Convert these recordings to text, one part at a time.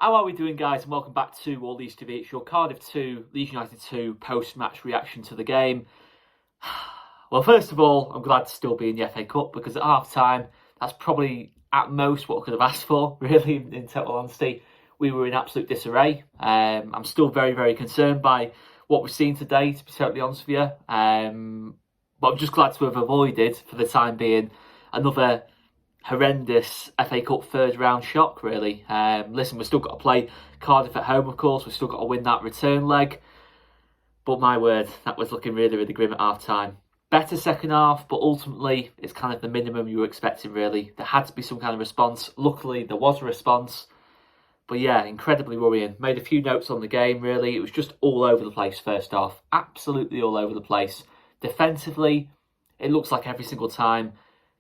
How are we doing, guys? And welcome back to All Leeds TV. It's your Cardiff 2, Leeds United 2 post-match reaction to the game. Well, first of all, I'm glad to still be in the FA Cup because at half-time, that's probably at most what I could have asked for, really, in total honesty. We were in absolute disarray. I'm still very, very concerned by what we've seen today, to be totally honest with you. But I'm just glad to have avoided, for the time being, another horrendous FA Cup third round shock, really. Listen, we've still got to play Cardiff at home, of course. We've still got to win that return leg. But my word, that was looking really, really grim at half time. Better second half, but ultimately it's kind of the minimum you were expecting, really. There had to be some kind of response. Luckily, there was a response. But yeah, incredibly worrying. Made a few notes on the game, really. It was just all over the place first half. Absolutely all over the place. Defensively, it looks like every single time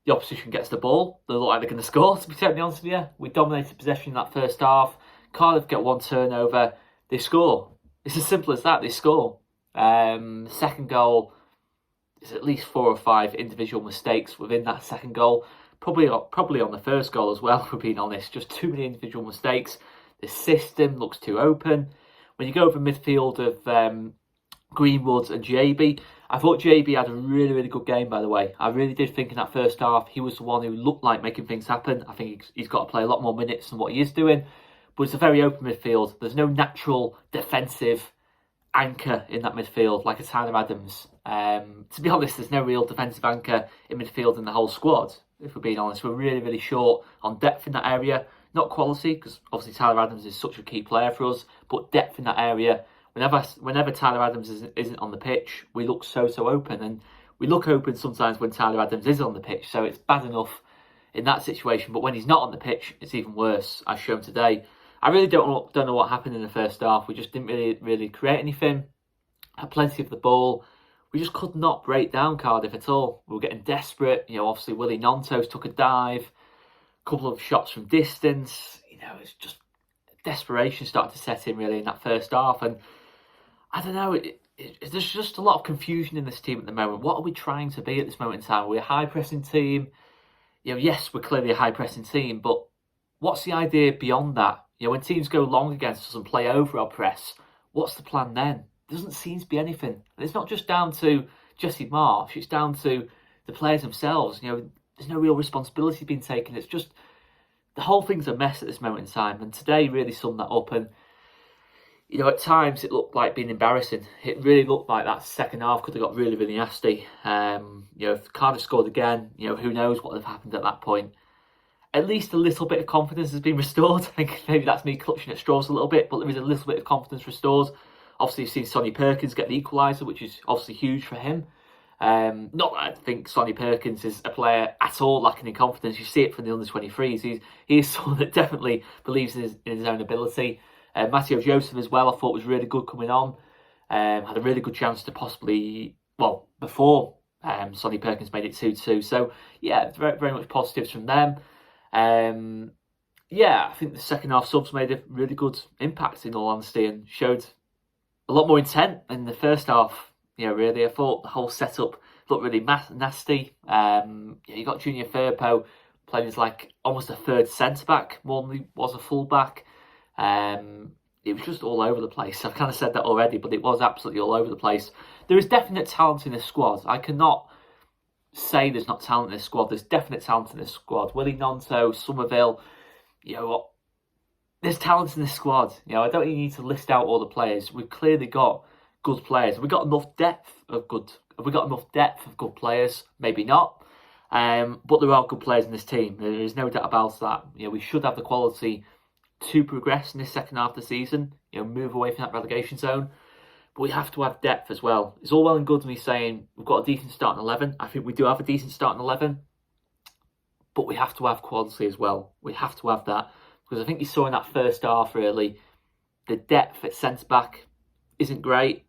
the opposition gets the ball, they look like they're going to score, to be totally honest with you. We dominated possession in that first half. Cardiff get one turnover, they score. It's as simple as that, they score. Second goal is at least 4 or 5 individual mistakes within that second goal. Probably on the first goal as well, if we're being honest. Just too many individual mistakes. The system looks too open. When you go over midfield of Greenwood and JB, I thought JB had a really, really good game, by the way. I really did think in that first half, he was the one who looked like making things happen. I think he's got to play a lot more minutes than what he is doing. But it's a very open midfield. There's no natural defensive anchor in that midfield like a Tyler Adams. To be honest, there's no real defensive anchor in midfield in the whole squad, if we're being honest. We're really, really short on depth in that area. Not quality, because obviously Tyler Adams is such a key player for us, but depth in that area. Whenever Tyler Adams isn't on the pitch, we look so open. And we look open sometimes when Tyler Adams is on the pitch, so it's bad enough in that situation. But when he's not on the pitch, it's even worse, as shown today. I really don't know what happened in the first half. We just didn't really create anything. Had plenty of the ball. We just could not break down Cardiff at all. We were getting desperate. Obviously Willie Nontos took a dive. A couple of shots from distance. It's just desperation started to set in, really, in that first half. And I don't know, there's just a lot of confusion in this team at the moment. What are we trying to be at this moment in time? Are we a high-pressing team? Yes, we're clearly a high-pressing team, but what's the idea beyond that? When teams go long against us and play over our press, what's the plan then? There doesn't seem to be anything. And it's not just down to Jesse Marsh, it's down to the players themselves. There's no real responsibility being taken. It's just, the whole thing's a mess at this moment in time. And today really summed that up. And at times it looked like being embarrassing. It really looked like that second half could have got really, really nasty. If Cardiff scored again, who knows what would have happened at that point. At least a little bit of confidence has been restored. I think maybe that's me clutching at straws a little bit, but there is a little bit of confidence restored. Obviously, you've seen Sonny Perkins get the equaliser, which is obviously huge for him. Not that I think Sonny Perkins is a player at all lacking in confidence. You see it from the under-23s. He is someone that definitely believes in his own ability. Matteo Joseph as well, I thought was really good coming on. Had a really good chance to possibly, before Sonny Perkins made it 2-2. So, yeah, very, very much positives from them. I think the second half subs made a really good impact, in all honesty, and showed a lot more intent in the first half. Really, I thought the whole setup looked really nasty. You got Junior Firpo playing as like almost a third centre-back more than he was a full-back. It was just all over the place. I've kind of said that already, but it was absolutely all over the place. There is definite talent in this squad. I cannot say there's not talent in this squad. There's definite talent in this squad. Willie Nonto, Somerville, there's talent in this squad. I don't even need to list out all the players. We've clearly got good players. Have we got enough depth of good players? Maybe not. But there are good players in this team. There is no doubt about that. We should have the quality to progress in this second half of the season. Move away from that relegation zone. But we have to have depth as well. It's all well and good me saying we've got a decent starting 11. I think we do have a decent starting 11. But we have to have quality as well. We have to have that. Because I think you saw in that first half, really, the depth at centre-back isn't great.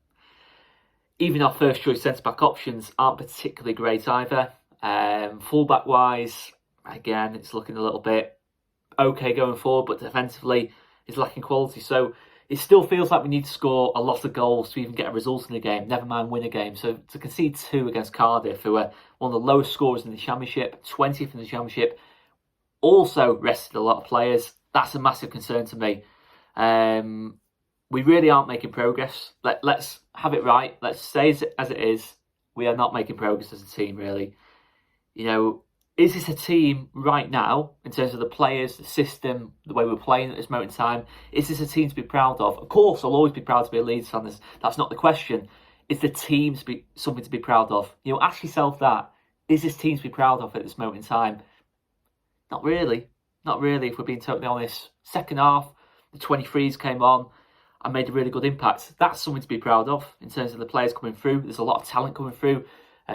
Even our first choice centre-back options aren't particularly great either. Full-back-wise, again, it's looking a little bit okay going forward, but defensively, it's lacking quality. So it still feels like we need to score a lot of goals to even get a result in the game, never mind win a game. So to concede 2 against Cardiff, who are one of the lowest scorers in the Championship, 20th in the Championship, also rested a lot of players. That's a massive concern to me. We really aren't making progress. Let's have it right. Let's say it as it is. We are not making progress as a team, really. You know, is this a team right now, in terms of the players, the system, the way we're playing at this moment in time, is this a team to be proud of? Of course, I'll always be proud to be a Leeds fan. That's not the question. Is the team something to be proud of? You know, ask yourself that. Is this team to be proud of at this moment in time? Not really. Not really, if we're being totally honest. Second half, the 23s came on and made a really good impact. That's something to be proud of in terms of the players coming through. There's a lot of talent coming through.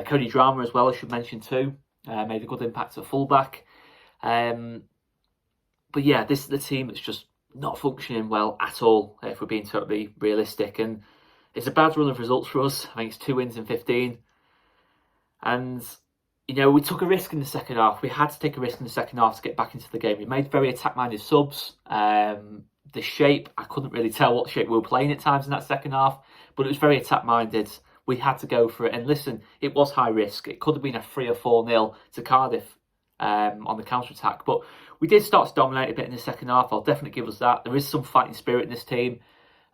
Cody Drama as well, I should mention too. Made a good impact at fullback. But yeah, this is the team that's just not functioning well at all, if we're being totally realistic. And it's a bad run of results for us. I think it's 2 wins in 15. And, you know, we took a risk in the second half. We had to take a risk in the second half to get back into the game. We made very attack-minded subs. The shape, I couldn't really tell what shape we were playing at times in that second half, but it was very attack-minded. We had to go for it. And listen, it was high risk. It could have been a 3 or 4-0 to Cardiff on the counter-attack. But we did start to dominate a bit in the second half. I'll definitely give us that. There is some fighting spirit in this team.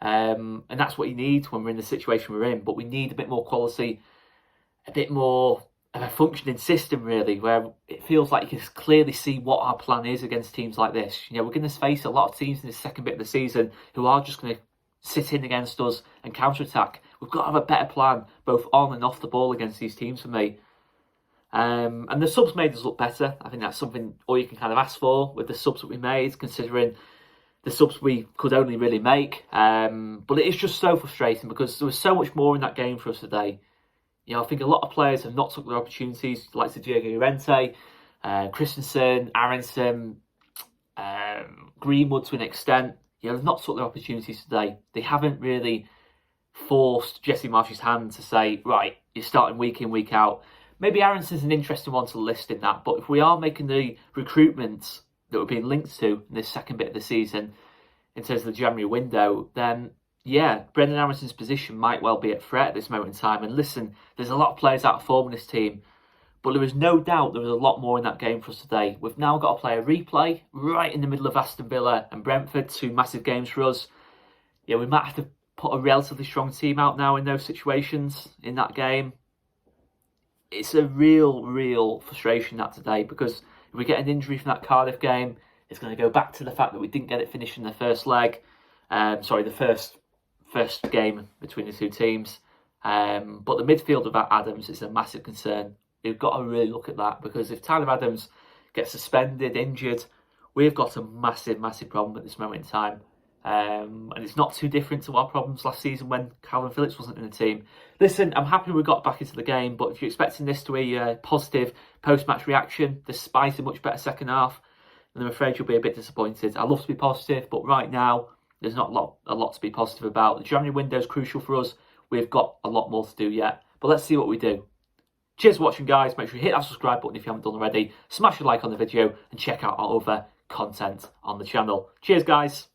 And that's what you need when we're in the situation we're in. But we need a bit more quality, a bit more of a functioning system, really, where it feels like you can clearly see what our plan is against teams like this. You know, we're going to face a lot of teams in this second bit of the season who are just going to sit in against us and counter-attack. We've got to have a better plan, both on and off the ball, against these teams for me. And the subs made us look better. I think that's something all you can kind of ask for with the subs that we made, considering the subs we could only really make. But it is just so frustrating because there was so much more in that game for us today. You know, I think a lot of players have not took their opportunities, like Diego Llorente, Christensen, Aronson, Greenwood to an extent. You know, they've not took their opportunities today. They haven't really forced Jesse Marsh's hand to say, right, you're starting week in, week out. Maybe Aronson's an interesting one to list in that, but if we are making the recruitments that we're being linked to in this second bit of the season, in terms of the January window, then yeah, Brendan Aronson's position might well be at threat at this moment in time. And listen, there's a lot of players out of form in this team, but there is no doubt there was a lot more in that game for us today. We've now got to play a replay right in the middle of Aston Villa and Brentford, 2 massive games for us. Yeah, we might have to put a relatively strong team out now in those situations in that game. It's a real frustration that today, because if we get an injury from that Cardiff game, it's going to go back to the fact that we didn't get it finished in the first leg. The first game between the two teams. But the midfield without Adams is a massive concern. We've got to really look at that, because if Tyler Adams gets suspended, injured, we've got a massive problem at this moment in time. And it's not too different to our problems last season when Calvin Phillips wasn't in the team. Listen, I'm happy we got back into the game, but if you're expecting this to be a positive post-match reaction, despite a much better second half, then I'm afraid you'll be a bit disappointed. I love to be positive, but right now, there's not a lot to be positive about. The January window is crucial for us. We've got a lot more to do yet, but let's see what we do. Cheers for watching, guys. Make sure you hit that subscribe button if you haven't done already. Smash a like on the video and check out our other content on the channel. Cheers, guys.